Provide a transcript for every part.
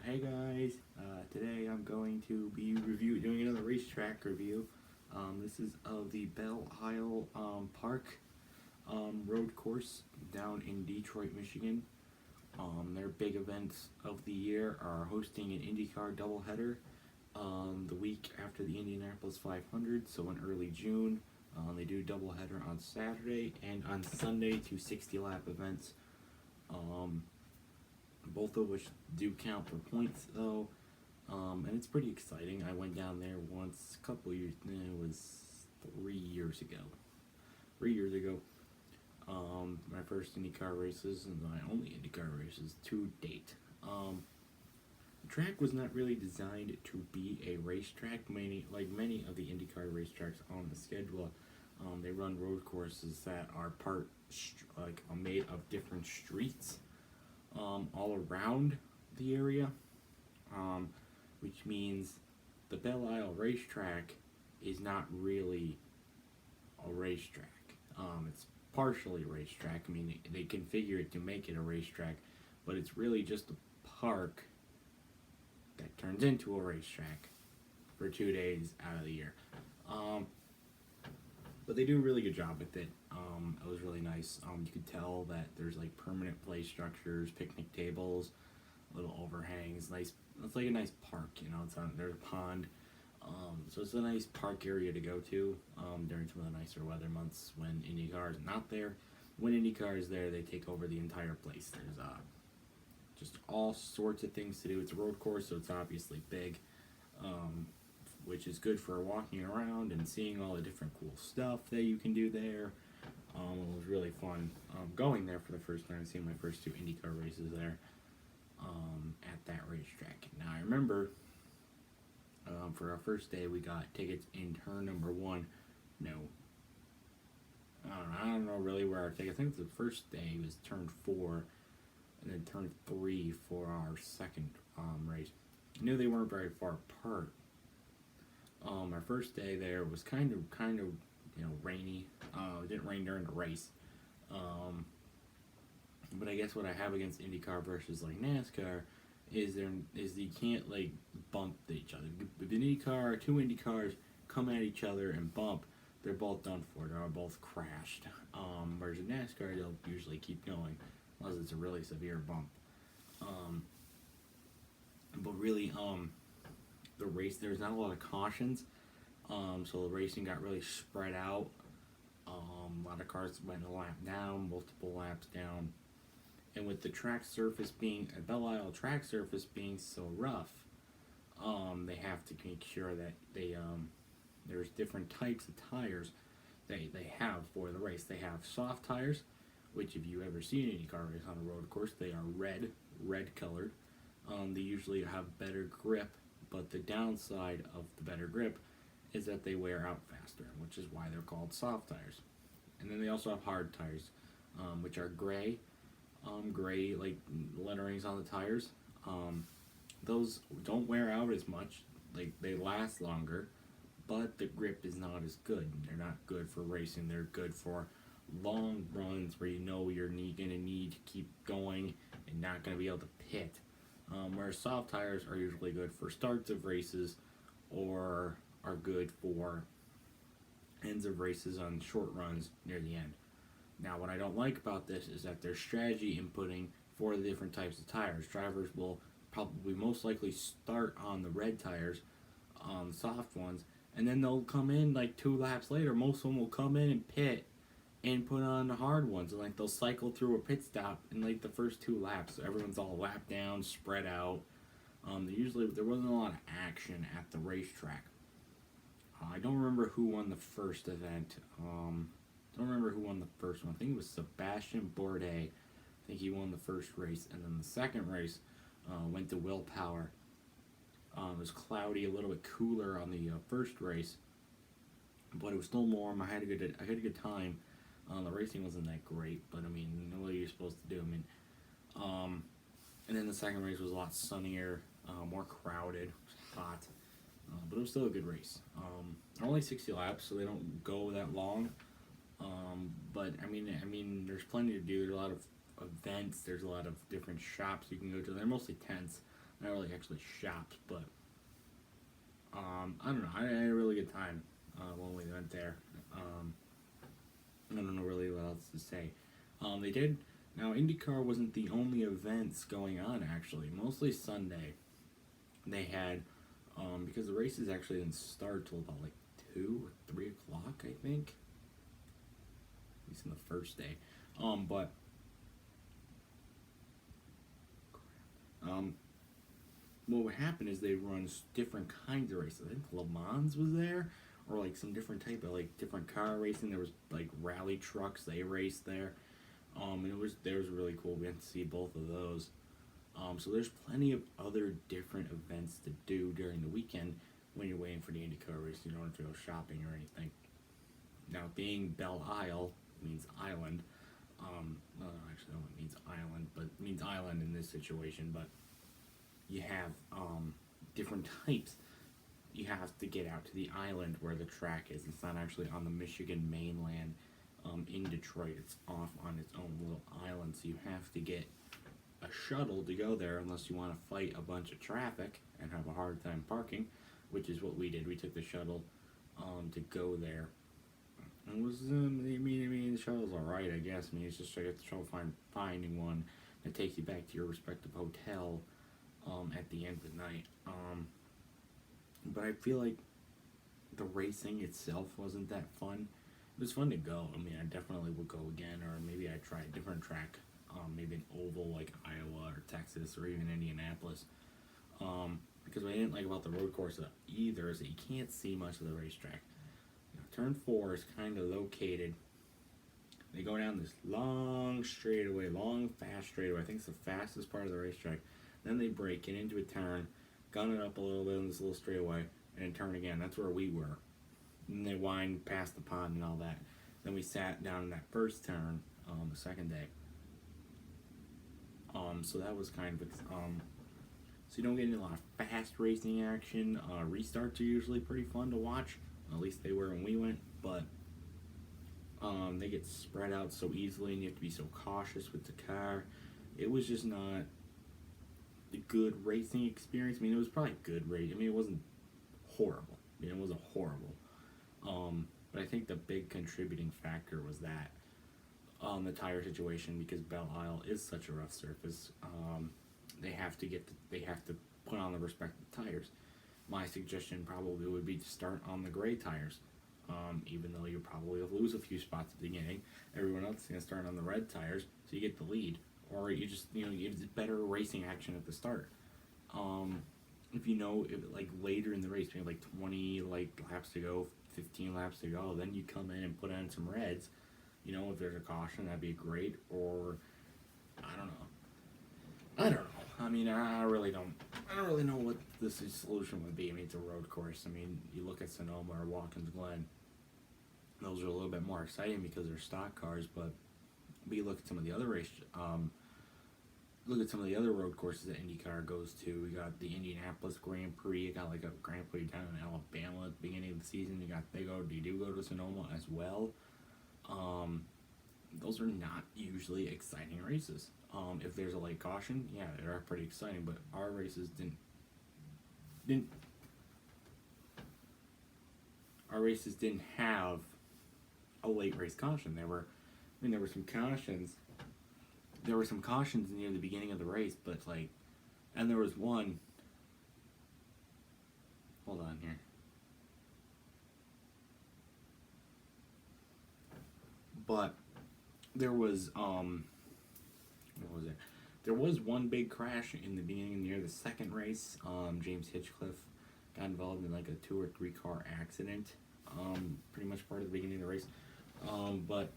Hey guys, today I'm going to be doing another racetrack review. This is of the Belle Park road course down in Detroit, Michigan. Their big events of the year are hosting an INDYCAR doubleheader the week after the Indianapolis 500, so in early June. They do doubleheader on Saturday and on Sunday, two 60-lap events. Both of which do count for points though, and it's pretty exciting. I went down there once a couple years, it was 3 years ago. 3 years ago, my first IndyCar races and my only IndyCar races to date. The track was not really designed to be a racetrack. Like many of the IndyCar racetracks on the schedule, they run road courses that are made of different streets all around the area, which means the Belle Isle racetrack is not really a racetrack. It's partially a racetrack. I mean, they configure it to make it a racetrack, but it's really just a park that turns into a racetrack for 2 days out of the year. But they do a really good job with it. It was really nice. You could tell that there's like permanent play structures, picnic tables, little overhangs. Nice. It's like a nice park, you know. There's a pond, so it's a nice park area to go to during some of the nicer weather months when IndyCar is not there. When IndyCar is there, they take over the entire place. There's just all sorts of things to do. It's a road course, so it's obviously big. Which is good for walking around and seeing all the different cool stuff that you can do there. It was really fun going there for the first time, seeing my first two IndyCar races there at that racetrack. Now I remember for our first day we got tickets in turn number one. No, I don't know really where our tickets. I think the first day was turn 4, and then turn 3 for our second race. I knew they weren't very far apart. Our first day there was kind of rainy. It didn't rain during the race. But I guess what I have against IndyCar versus like NASCAR is you can't like bump each other. If two IndyCars come at each other and bump, they're both done for. They're both crashed. Whereas in NASCAR, they'll usually keep going unless it's a really severe bump. But really, the race, there's not a lot of cautions, so the racing got really spread out. A lot of cars went a lap down, multiple laps down, and with the track surface being Belle Isle track surface being so rough, they have to make sure that there's different types of tires they have for the race. They have soft tires, which if you ever see an IndyCar race on a road course, they are red colored. They usually have better grip. But the downside of the better grip is that they wear out faster, which is why they're called soft tires. And then they also have hard tires, which are gray like letterings on the tires. Those don't wear out as much, like they last longer, but the grip is not as good. They're not good for racing. They're good for long runs where you know you're gonna need to keep going and not gonna be able to pit. Whereas soft tires are usually good for starts of races or are good for ends of races on short runs near the end. Now, what I don't like about this is that there's strategy inputting for the different types of tires. Drivers will probably most likely start on the red tires, the soft ones, and then they'll come in like 2 laps later. Most of them will come in and pit and put on the hard ones, and like they'll cycle through a pit stop in like the first 2 laps. So everyone's all lapped down, spread out. There wasn't a lot of action at the racetrack. I don't remember who won the first event. Don't remember who won the first one. I think it was Sebastian Bourdais. I think he won the first race, and then the second race went to Will Power. It was cloudy, a little bit cooler on the first race, but it was still warm. I had a good time. The racing wasn't that great, but I mean, you know what you're supposed to do. I mean, and then the second race was a lot sunnier, more crowded, hot, but it was still a good race. Only 60 laps, so they don't go that long. But I mean, there's plenty to do. There's a lot of events. There's a lot of different shops you can go to. They're mostly tents. Not really actually shops, but I don't know. I had a really good time when we went there. I don't know really what else to say. They did. Now, IndyCar wasn't the only events going on, actually. Mostly Sunday. They had, because the races actually didn't start till about like 2 or 3 o'clock, I think. At least on the first day. But, um, what would happen is they run different kinds of races. I think Le Mans was there, or like some different type of like different car racing. There was like rally trucks. They raced there. And it was really cool. We had to see both of those. So there's plenty of other different events to do during the weekend when you're waiting for the IndyCar race. You don't have to go shopping or anything. Now, being Belle Isle means island. Well, actually, no, it means island, but it means island in this situation. But you have different types. You have to get out to the island where the track is. It's not actually on the Michigan mainland in Detroit. It's off on its own little island, so you have to get a shuttle to go there unless you want to fight a bunch of traffic and have a hard time parking, which is what we did. We took the shuttle to go there. It was, the shuttle's alright, I guess. I mean, it's just I get to trouble finding one that takes you back to your respective hotel at the end of the night. But I feel like the racing itself wasn't that fun. It was fun to go. I mean, I definitely would go again, or maybe I'd try a different track, maybe an oval like Iowa or Texas or even Indianapolis. Because what I didn't like about the road course either is that you can't see much of the racetrack. Turn 4 is kind of located. They go down this long straightaway, long fast straightaway. I think it's the fastest part of the racetrack. Then they break it into a turn, gun it up a little bit in this little straightaway, and then turn again. That's where we were. And they wind past the pond and all that. Then we sat down in that first turn the second day. So that was kind of so you don't get a lot of fast racing action. Restarts are usually pretty fun to watch. At least they were when we went, but they get spread out so easily, and you have to be so cautious with the car. It was just not a good racing experience. I mean, it was probably a good race. I mean, it wasn't horrible. I mean, it wasn't horrible. But I think the big contributing factor was that the tire situation, because Belle Isle is such a rough surface. They have to put on the respective tires. My suggestion probably would be to start on the gray tires, even though you probably lose a few spots at the beginning. Everyone else is going to start on the red tires, so you get the lead, or you just give better racing action at the start. If like later in the race, maybe like 20 laps to go, 15 laps to go, then you come in and put on some reds. If there's a caution, that'd be great. Or I don't know. I mean, I really don't know what the solution would be. I mean, it's a road course. I mean, you look at Sonoma or Watkins Glen; those are a little bit more exciting because they're stock cars. But you look at some of the other look at some of the other road courses that IndyCar goes to. We got the Indianapolis Grand Prix. You got like a Grand Prix down in Alabama at the beginning of the season. You do go to Sonoma as well. Those are not usually exciting races. If there's a late caution, yeah, they are pretty exciting. But our races didn't have a late race caution. There were some cautions. There were some cautions near the beginning of the race, but and there was one. Hold on here. But there was what was it? There was one big crash in the beginning near the second race. James Hitchcliffe got involved in like a 2 or 3 car accident. Pretty much part of the beginning of the race. But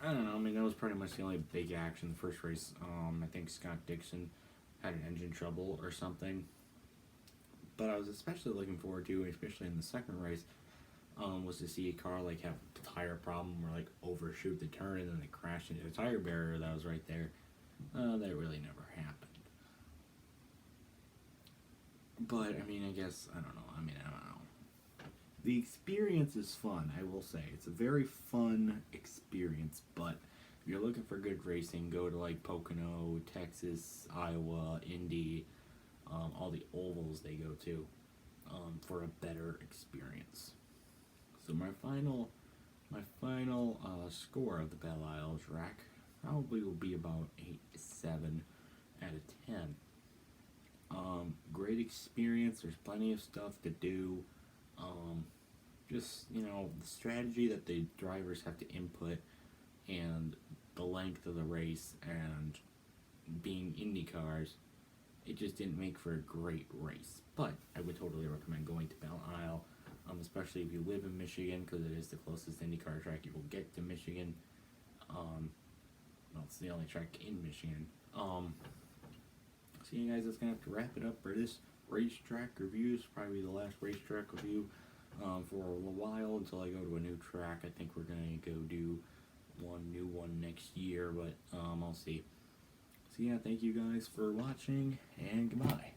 I don't know. I mean, that was pretty much the only big action. The first race, I think Scott Dixon had an engine trouble or something. But I was especially looking forward to, especially in the second race, was to see a car have a tire problem or overshoot the turn and then they crash into the tire barrier that was right there. That really never happened. But I mean, I guess I don't know. The experience is fun, I will say. It's a very fun experience, but if you're looking for good racing, go to Pocono, Texas, Iowa, Indy, all the ovals they go to, for a better experience. So my final score of the Belle Isle track probably will be about 7 out of 10. Great experience. There's plenty of stuff to do. Just, the strategy that the drivers have to input, and the length of the race, and being INDYCARs, it just didn't make for a great race. But I would totally recommend going to Belle Isle, especially if you live in Michigan, because it is the closest INDYCAR track you will get to Michigan. Well, it's the only track in Michigan. So you guys, that's gonna have to wrap it up for this racetrack review. It's probably the last racetrack review for a little while until I go to a new track. I think we're gonna go do one new one next year, but I'll see. So yeah, thank you guys for watching, and goodbye.